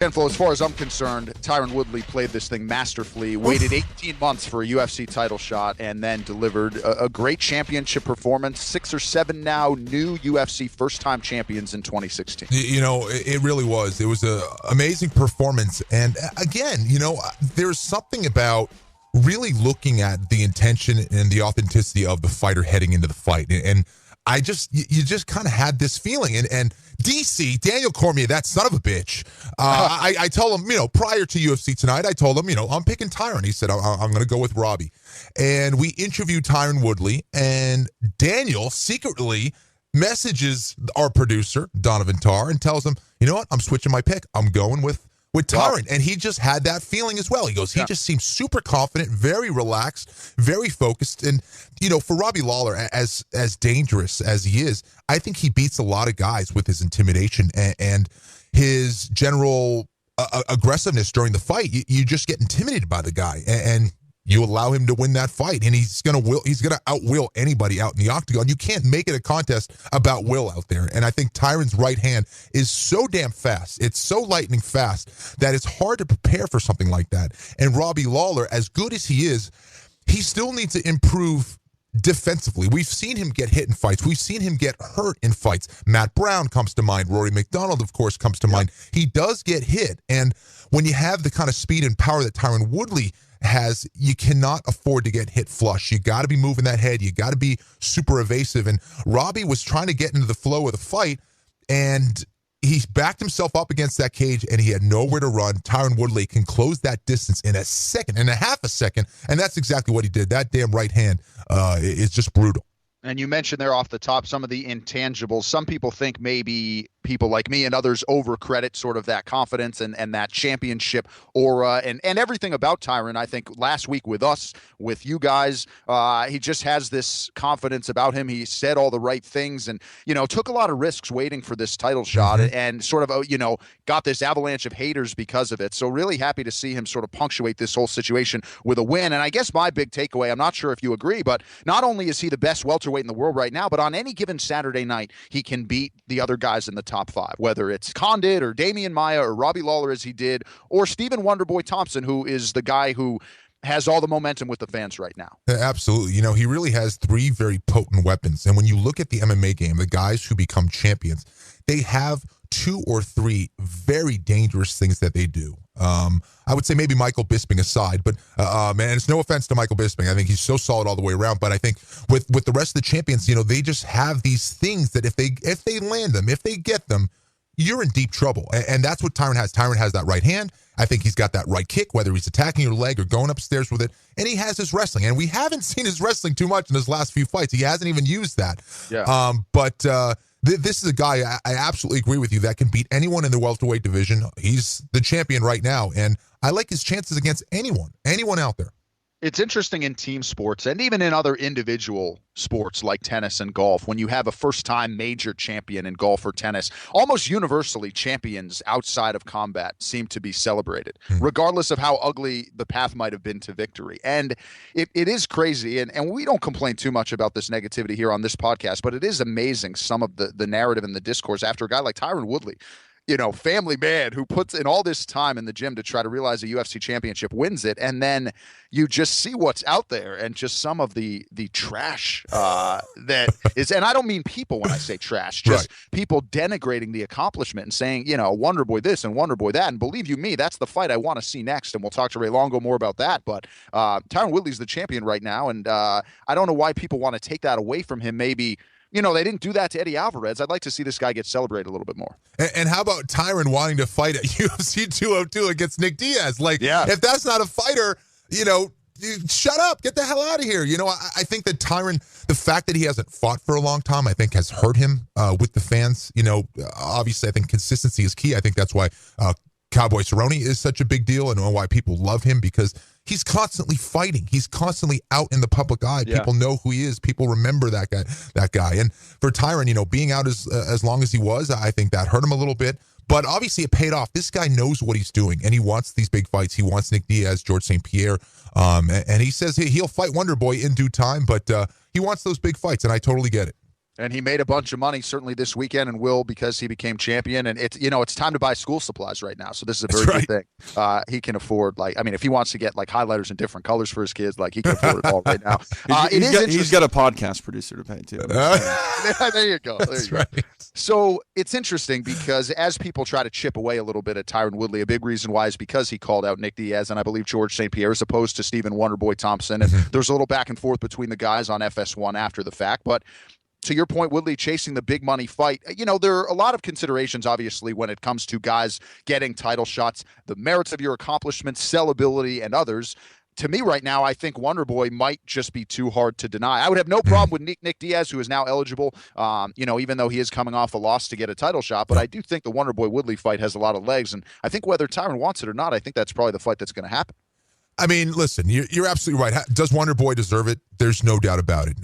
Ken Flo, as far as I'm concerned, Tyron Woodley played this thing masterfully, waited 18 months for a UFC title shot, and then delivered a great championship performance. 6 or 7 now new UFC first-time champions in 2016. It really was. It was an amazing performance. And again, there's something about really looking at the intention and the authenticity of the fighter heading into the fight. And you just kind of had this feeling. And DC, Daniel Cormier, that son of a bitch, I told him, prior to UFC tonight, I told him, I'm picking Tyron. He said, I'm going to go with Robbie. And we interviewed Tyron Woodley, and Daniel secretly messages our producer, Donovan Tarr, and tells him, you know what, I'm switching my pick. I'm going with Tyron. And he just had that feeling as well. He goes, he just seems super confident, very relaxed, very focused. And, for Robbie Lawler, as dangerous as he is, I think he beats a lot of guys with his intimidation and his general aggressiveness during the fight. You just get intimidated by the guy, and you allow him to win that fight, and he's gonna outwill anybody out in the octagon. You can't make it a contest about will out there. And I think Tyron's right hand is so damn fast. It's so lightning fast that it's hard to prepare for something like that. And Robbie Lawler, as good as he is, he still needs to improve defensively. We've seen him get hit in fights. We've seen him get hurt in fights. Matt Brown comes to mind. Rory McDonald, of course, comes to mind. He does get hit. And when you have the kind of speed and power that Tyron Woodley has, you cannot afford to get hit flush. You got to be moving that head. You got to be super evasive. And Robbie was trying to get into the flow of the fight, and he backed himself up against that cage, and he had nowhere to run. Tyron Woodley can close that distance in a second and a half a second, and that's exactly what he did. That damn right hand is just brutal. And you mentioned there off the top some of the intangibles. Some people think maybe people like me and others overcredit sort of that confidence and that championship aura and everything about Tyron. I think last week with us, with you guys, he just has this confidence about him. He said all the right things and, took a lot of risks waiting for this title shot and sort of, got this avalanche of haters because of it. So really happy to see him sort of punctuate this whole situation with a win. And I guess my big takeaway, I'm not sure if you agree, but not only is he the best welterweight in the world right now, but on any given Saturday night, he can beat the other guys in the top 5, whether it's Condit or Damian Maia or Robbie Lawler as he did, or Stephen Wonderboy Thompson, who is the guy who has all the momentum with the fans right now. Absolutely. He really has 3 very potent weapons. And when you look at the MMA game, the guys who become champions, they have 2 or 3 very dangerous things that they do. I would say maybe Michael Bisping aside, but and it's no offense to Michael Bisping. I think he's so solid all the way around. But I think with the rest of the champions, they just have these things that if they land them, if they get them, you're in deep trouble. And that's what Tyron has. Tyron has that right hand. I think he's got that right kick, whether he's attacking your leg or going upstairs with it. And he has his wrestling. And we haven't seen his wrestling too much in his last few fights. He hasn't even used that. Yeah. This is a guy, I absolutely agree with you, that can beat anyone in the welterweight division. He's the champion right now, and I like his chances against anyone out there. It's interesting in team sports and even in other individual sports like tennis and golf, when you have a first-time major champion in golf or tennis, almost universally champions outside of combat seem to be celebrated, regardless of how ugly the path might have been to victory. And it is crazy, and we don't complain too much about this negativity here on this podcast, but it is amazing some of the narrative and the discourse after a guy like Tyron Woodley, family man who puts in all this time in the gym to try to realize a UFC championship, wins it, and then you just see what's out there and just some of the trash that is, and I don't mean people when I say trash, just people denigrating the accomplishment and saying, Wonder Boy this and Wonder Boy that, and believe you me, that's the fight I want to see next, and we'll talk to Ray Longo more about that, but Tyron Woodley's the champion right now, and I don't know why people want to take that away from him. Maybe they didn't do that to Eddie Alvarez. I'd like to see this guy get celebrated a little bit more. And how about Tyron wanting to fight at UFC 202 against Nick Diaz? If that's not a fighter, shut up, get the hell out of here. I think that Tyron, the fact that he hasn't fought for a long time, I think has hurt him with the fans. Obviously, I think consistency is key. I think that's why Cowboy Cerrone is such a big deal and why people love him, because he's constantly fighting. He's constantly out in the public eye. Yeah. People know who he is. People remember that guy. And for Tyron, being out as long as he was, I think that hurt him a little bit. But obviously it paid off. This guy knows what he's doing, and he wants these big fights. He wants Nick Diaz, George St. Pierre, and he says he'll fight Wonder Boy in due time, but he wants those big fights, and I totally get it. And he made a bunch of money certainly this weekend and will because he became champion. And it's time to buy school supplies right now. So this is a very good thing. He can afford, if he wants to get like highlighters in different colors for his kids, like he can afford it all right now. He's got a podcast producer to pay too. There you go. That's right. So it's interesting because as people try to chip away a little bit at Tyron Woodley, a big reason why is because he called out Nick Diaz and I believe George St. Pierre as opposed to Stephen Wonderboy Thompson. And there's a little back and forth between the guys on FS1 after the fact. But to your point, Woodley chasing the big money fight, there are a lot of considerations, obviously, when it comes to guys getting title shots, the merits of your accomplishments, sellability, and others. To me right now, I think Wonderboy might just be too hard to deny. I would have no problem with Nick Diaz, who is now eligible, even though he is coming off a loss to get a title shot. But I do think the Wonderboy Woodley fight has a lot of legs. And I think whether Tyron wants it or not, I think that's probably the fight that's going to happen. I mean, listen, you're absolutely right. Does Wonderboy deserve it? There's no doubt about it.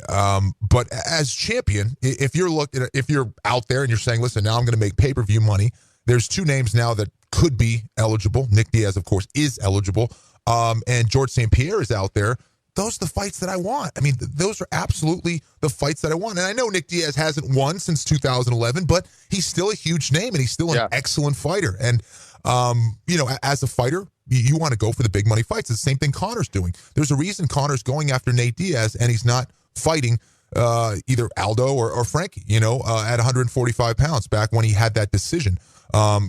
But as champion, if you're out there and you're saying, listen, now I'm going to make pay-per-view money, there's two names now that could be eligible. Nick Diaz, of course, is eligible. And George St. Pierre is out there. Those are the fights that I want. I mean, those are absolutely the fights that I want. And I know Nick Diaz hasn't won since 2011, but he's still a huge name and he's still an excellent fighter. And, as a fighter, you want to go for the big money fights. It's the same thing Conor's doing. There's a reason Conor's going after Nate Diaz and he's not fighting either Aldo or Frankie, at 145 pounds back when he had that decision.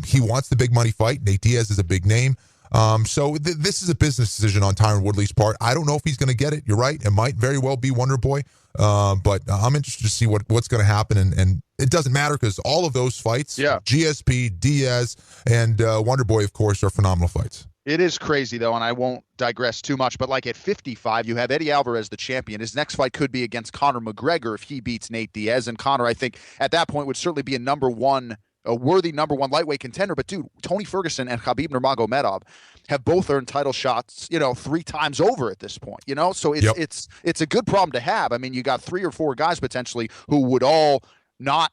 He wants the big money fight. Nate Diaz is a big name. So this is a business decision on Tyron Woodley's part. I don't know if he's going to get it. You're right. It might very well be Wonderboy. But I'm interested to see what's going to happen. And it doesn't matter because all of those fights, GSP, Diaz, and Wonderboy, of course, are phenomenal fights. It is crazy, though, and I won't digress too much, but like at 55, you have Eddie Alvarez, the champion. His next fight could be against Conor McGregor if he beats Nate Diaz. And Conor, I think, at that point would certainly be a worthy number one lightweight contender. But, dude, Tony Ferguson and Khabib Nurmagomedov have both earned title shots, 3 times over at this point, So it's a good problem to have. I mean, you got 3 or 4 guys potentially who would all not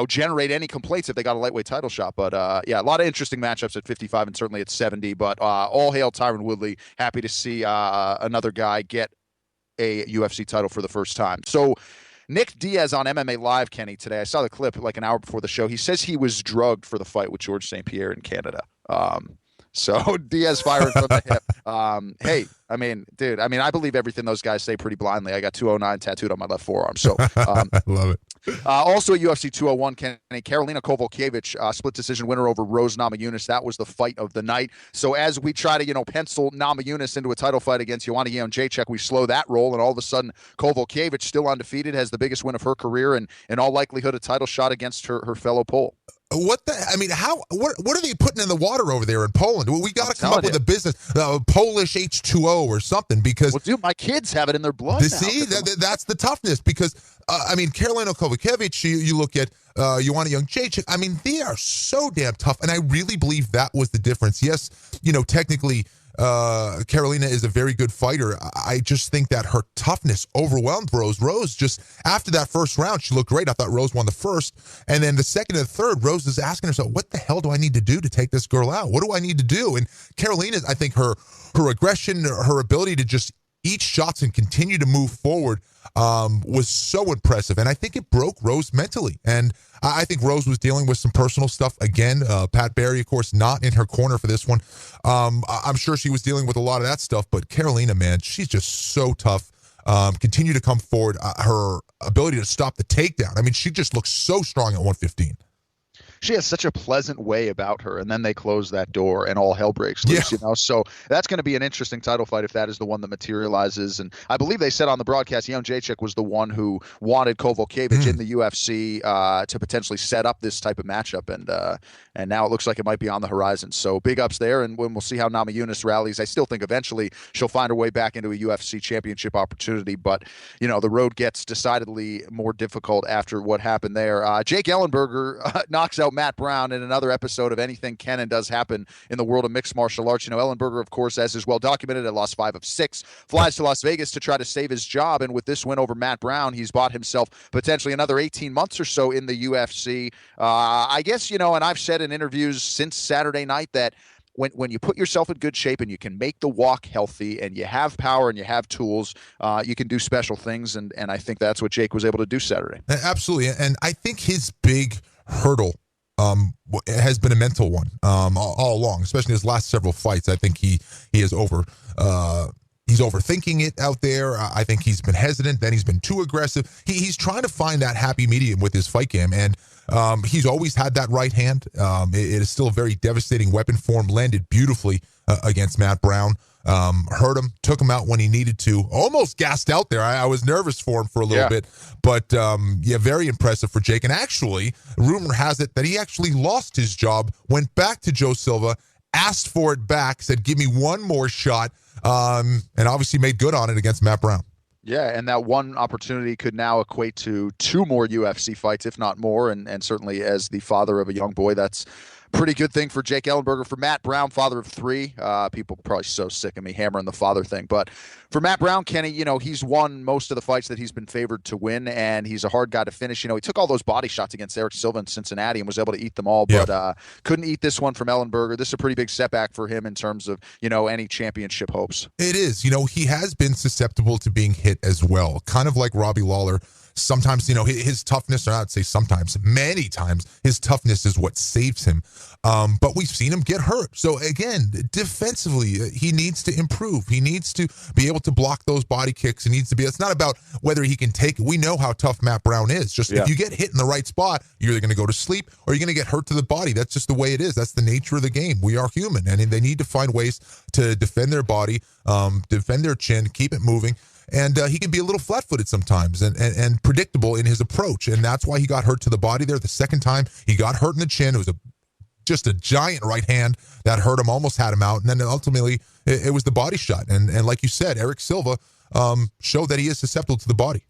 generate any complaints if they got a lightweight title shot. But, a lot of interesting matchups at 55 and certainly at 70. But all hail Tyron Woodley. Happy to see another guy get a UFC title for the first time. So Nick Diaz on MMA Live, Kenny, today. I saw the clip like an hour before the show. He says he was drugged for the fight with George St. Pierre in Canada. So Diaz firing from the hip. Hey, I mean, dude, I believe everything those guys say pretty blindly. I got 209 tattooed on my left forearm. So I love it. Also at UFC 201, Kenny, Karolina Kowalkiewicz, split decision winner over Rose Namajunas. That was the fight of the night. So as we try to, pencil Namajunas into a title fight against Joanna Jędrzejczyk, we slow that roll, and all of a sudden Kowalkiewicz, still undefeated, has the biggest win of her career and in all likelihood a title shot against her fellow Pole. What are they putting in the water over there in Poland? We got to come up with a business, Polish H2O or something, because dude, my kids have it in their blood now. See, that's the toughness, because Karolina Kowalkiewicz, you look at Joanna Jędrzejczyk, they are so damn tough, and I really believe that was the difference. Yes, technically Karolina is a very good fighter. I just think that her toughness overwhelmed Rose. Rose just, after that first round, she looked great. I thought Rose won the first. And then the second and third, Rose is asking herself, what the hell do I need to do to take this girl out? What do I need to do? And Karolina, I think her aggression, her ability to just eat shots and continue to move forward was so impressive. And I think it broke Rose mentally. And I think Rose was dealing with some personal stuff. Again, Pat Barry, of course, not in her corner for this one. I'm sure she was dealing with a lot of that stuff. But Karolina, man, she's just so tough. Continue to come forward. Her ability to stop the takedown. She just looks so strong at 115. She has such a pleasant way about her, and then they close that door and all hell breaks loose, So that's going to be an interesting title fight if that is the one that materializes. And I believe they said on the broadcast, Jędrzejczyk was the one who wanted Kowalkiewicz in the UFC to potentially set up this type of matchup, and now it looks like it might be on the horizon. So big ups there, and we'll see how Namajunas rallies. I still think eventually she'll find her way back into a UFC championship opportunity, but the road gets decidedly more difficult after what happened there. Jake Ellenberger knocks out Matt Brown in another episode of Anything Can and Does Happen in the world of mixed martial arts. Ellenberger, of course, as is well documented, had lost 5 of 6, flies to Las Vegas to try to save his job, and with this win over Matt Brown, he's bought himself potentially another 18 months or so in the UFC. I guess, and I've said in interviews since Saturday night that when you put yourself in good shape and you can make the walk healthy and you have power and you have tools, you can do special things. And I think that's what Jake was able to do Saturday. Absolutely. And I think his big hurdle has been a mental one all along, especially his last several fights. I think he is he's overthinking it out there. I think he's been hesitant. Then he's been too aggressive. He's trying to find that happy medium with his fight game, and he's always had that right hand. It is still a very devastating weapon for him. Landed beautifully against Matt Brown. Hurt him, took him out when he needed to. Almost gassed out there. I was nervous for him for a little bit, but very impressive for Jake. And actually, rumor has it that he actually lost his job, went back to Joe Silva, asked for it back, said, "Give me one more shot," and obviously made good on it against Matt Brown. Yeah, and that one opportunity could now equate to 2 more UFC fights, if not more. And certainly as the father of a young boy, that's pretty good thing for Jake Ellenberger. For Matt Brown, father of 3, people probably so sick of me hammering the father thing. But for Matt Brown, Kenny, he's won most of the fights that he's been favored to win, and he's a hard guy to finish. He took all those body shots against Eric Silva in Cincinnati and was able to eat them all, but couldn't eat this one from Ellenberger. This is a pretty big setback for him in terms of, any championship hopes. It is. He has been susceptible to being hit as well, kind of like Robbie Lawler. Sometimes, his toughness, or I'd say sometimes, many times, his toughness is what saves him. But we've seen him get hurt. So, again, defensively, he needs to improve. He needs to be able to block those body kicks. It's not about whether he can take it. We know how tough Matt Brown is. If you get hit in the right spot, you're either going to go to sleep or you're going to get hurt to the body. That's just the way it is. That's the nature of the game. We are human, and they need to find ways to defend their body, defend their chin, keep it moving. And he can be a little flat-footed sometimes and predictable in his approach. And that's why he got hurt to the body there. The second time he got hurt in the chin, it was just a giant right hand that hurt him, almost had him out. And then ultimately it was the body shot. And like you said, Eric Silva showed that he is susceptible to the body.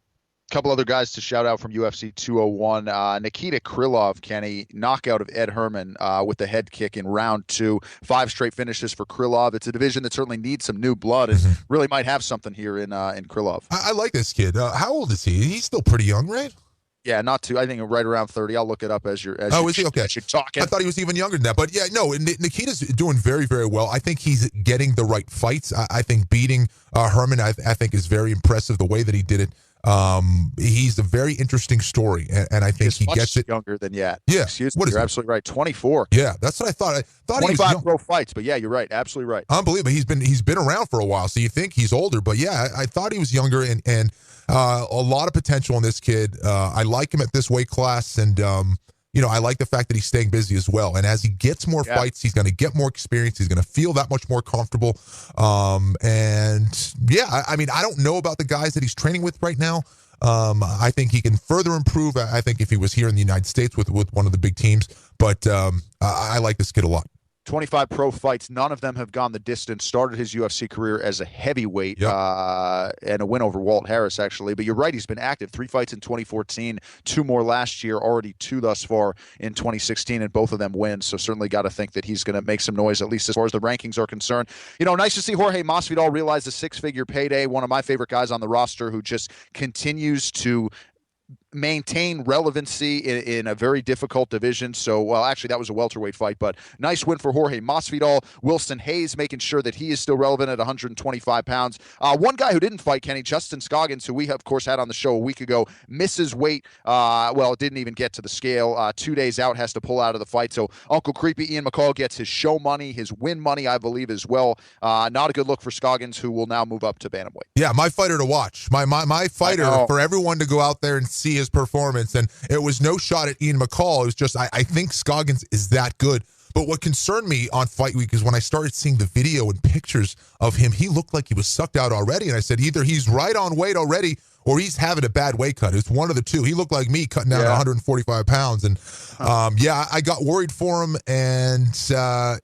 A couple other guys to shout out from UFC 201. Nikita Krylov, Kenny, knockout of Ed Herman with the head kick in round 2. 5 straight finishes for Krylov. It's a division that certainly needs some new blood and really might have something here in Krylov. I like this kid. How old is he? He's still pretty young, right? Yeah, not too. I think right around 30. I'll look it up as you're. Is he? Okay. As you're talking. I thought he was even younger than that, but yeah, no. Nikita's doing very, very well. I think he's getting the right fights. I think beating Herman, I think, is very impressive. The way that he did it. He's a very interesting story, and I think he gets it. Younger than Yat. Yeah. Excuse me. You're absolutely right. 24. Yeah, that's what I thought. 25 pro fights, but yeah, you're right. Absolutely right. Unbelievable. He's been around for a while, so you think he's older, but yeah, I thought he was younger, and a lot of potential in this kid. I like him at this weight class, and I like the fact that he's staying busy as well. And as he gets more fights, he's going to get more experience. He's going to feel that much more comfortable. And yeah, I don't know about the guys that he's training with right now. I think he can further improve. I think if he was here in the United States with one of the big teams, but I like this kid a lot. 25 pro fights. None of them have gone the distance. Started his UFC career as a heavyweight and a win over Walt Harris, actually. But you're right, he's been active. 3 fights in 2014, 2 more last year, already 2 thus far in 2016, and both of them wins. So certainly got to think that he's going to make some noise, at least as far as the rankings are concerned. Nice to see Jorge Masvidal realize a 6-figure payday. One of my favorite guys on the roster who just continues to maintain relevancy in a very difficult division. So, well, actually, that was a welterweight fight, but nice win for Jorge Masvidal. Wilson Hayes making sure that he is still relevant at 125 pounds. One guy who didn't fight, Kenny, Justin Scoggins, who we, of course, had on the show a week ago, misses weight. Didn't even get to the scale. 2 days out, has to pull out of the fight. So Uncle Creepy Ian McCall gets his show money, his win money, I believe, as well. Not a good look for Scoggins, who will now move up to bantamweight. Yeah, my fighter to watch. My fighter for everyone to go out there and see his performance. And it was no shot at Ian McCall. It was just, I think Scoggins is that good. But what concerned me on Fight Week is when I started seeing the video and pictures of him, he looked like he was sucked out already. And I said, either he's right on weight already or he's having a bad weight cut. It's one of the two. He looked like me cutting down 145 pounds. And I got worried for him. And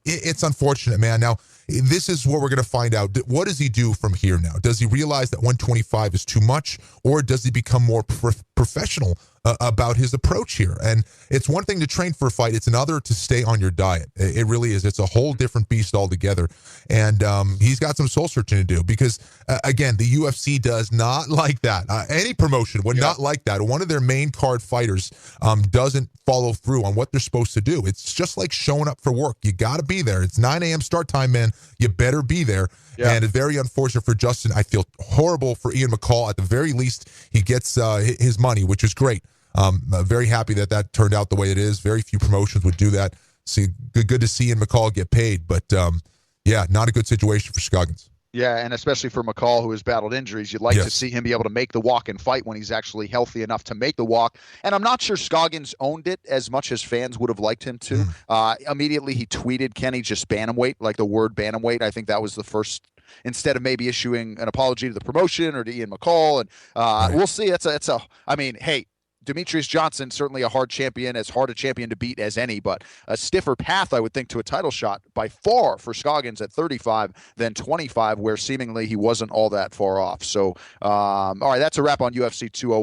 it's unfortunate, man. Now, this is what we're going to find out. What does he do from here now? Does he realize that 125 is too much, or does he become more professional about his approach here? And it's one thing to train for a fight. It's another to stay on your diet. It really is. It's a whole different beast altogether. And he's got some soul searching to do because, again, the UFC does not like that. Any promotion would not like that. One of their main card fighters doesn't follow through on what they're supposed to do. It's just like showing up for work. You got to be there. It's 9 a.m. start time, man. You better be there. Yeah. And it's very unfortunate for Justin. I feel horrible for Ian McCall. At the very least, he gets his money, which is great. Very happy that turned out the way it is. Very few promotions would do that. See, good to see Ian McCall get paid. But, yeah, not a good situation for Scoggins. Yeah, and especially for McCall, who has battled injuries, you'd like to see him be able to make the walk and fight when he's actually healthy enough to make the walk. And I'm not sure Scoggins owned it as much as fans would have liked him to. Immediately he tweeted, Kenny, just bantamweight, like the word bantamweight. I think that was the first, instead of maybe issuing an apology to the promotion or to Ian McCall. And we'll see. I mean, hey, Demetrius Johnson, certainly a hard champion, as hard a champion to beat as any, but a stiffer path, I would think, to a title shot by far for Scoggins at 35 than 25, where seemingly he wasn't all that far off. So, all right, that's a wrap on UFC 201.